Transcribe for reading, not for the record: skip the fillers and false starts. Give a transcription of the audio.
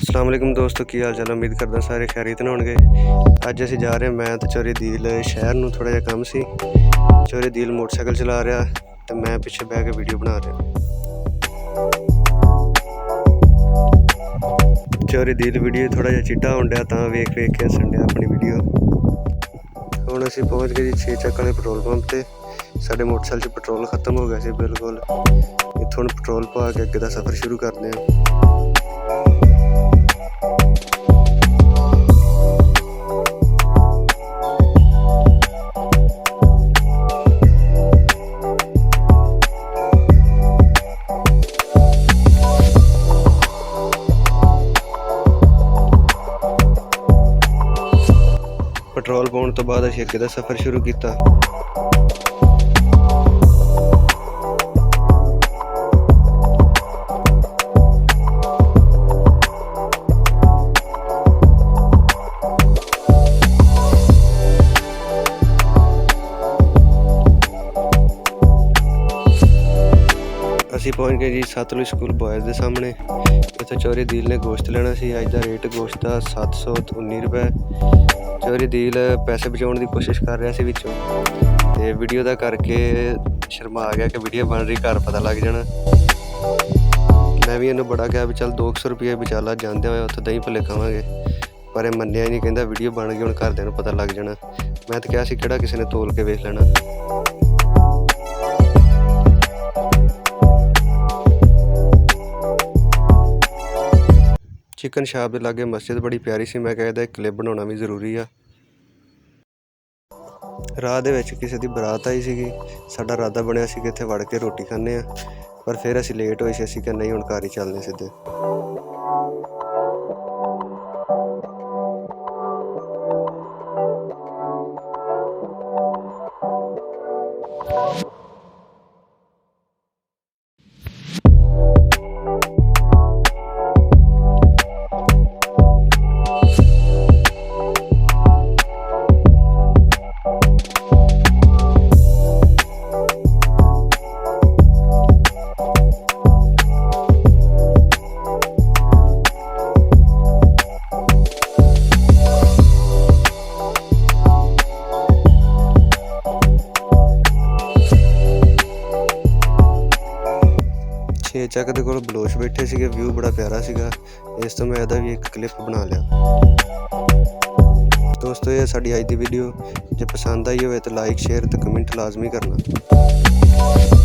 अस्सलाम वालेकुम दोस्तों, की हाल चाल। उम्मीद करदा सारे खैरियत नाल होणगे। अज असीं जा रहे मैं ते चोरी दील शहर नूं, थोड़ा जिहा कम सी। चोरी दील मोटरसाइकिल चला रहा ते मैं पिछे बह के वीडियो बना रहा। चोरी दील वीडियो थोड़ा जिहा चिट्टा होण डिया तां वेख के हस्सण डिया अपनी वीडियो। हुण असीं पहुंच गए जी 6 ਚੱਕ वाले पेट्रोल पंप ते। साडे मोटरसाइकिल च पेट्रोल खत्म हो गया सी बिल्कुल। इत्थों हुण पेट्रोल पा के अगे दा सफ़र शुरू करदे हां। पेट्रोल पाउण तो बाद असीं अगे दा सफ़र शुरू किया। असीं पहुँच गए जी सतलुज स्कूल बॉयज़ के सामने। इत्थे चोरी दील ने गोश्त लेना सी। अज दा रेट गोश्त का 719 रुपए। चोरी दील पैसे बचाने की कोशिश कर रहा सी विचों, ते वीडियो का करके शर्मा गया कि वीडियो बन रही, घर पता लग जाना। मैं भी इन्हूं बड़ा कहा भी चल 200 रुपये बचा ला, जाते हुए उत्थे दही भल्ले खावांगे, पर यह मन्निया ही नहीं। कहता वीडियो बन गई, हुण घरदिआं नूं पता लग जाना। मैं तो कहा सी किहड़ा किसी ने तोल के वेख लेना। चिकन शाप के लागे मस्जिद बड़ी प्यारी सी। मैं कहता एक क्लिप बनाना भी जरूरी आ। राह दे विच किसी दी बरात आई सी। साडा इरादा बनिया सी कि इत्थे वड़ के रोटी खाने आ, पर फिर असीं लेट होए सी। असीं कहा नहीं, हुण घर ही चलने सिद्धे। छे ਚੱਕ ਦੇ ਕੋਲ ਬਲੋਚ बैठे ਸੀਗੇ, व्यू बड़ा प्यारा ਸੀਗਾ। इस तो मैं ਇਹਦਾ भी एक क्लिप बना लिया। दोस्तों ये साडी अज दी वीडियो, जे पसंद आई होवे तो लाइक शेयर तो कमेंट लाजमी करना।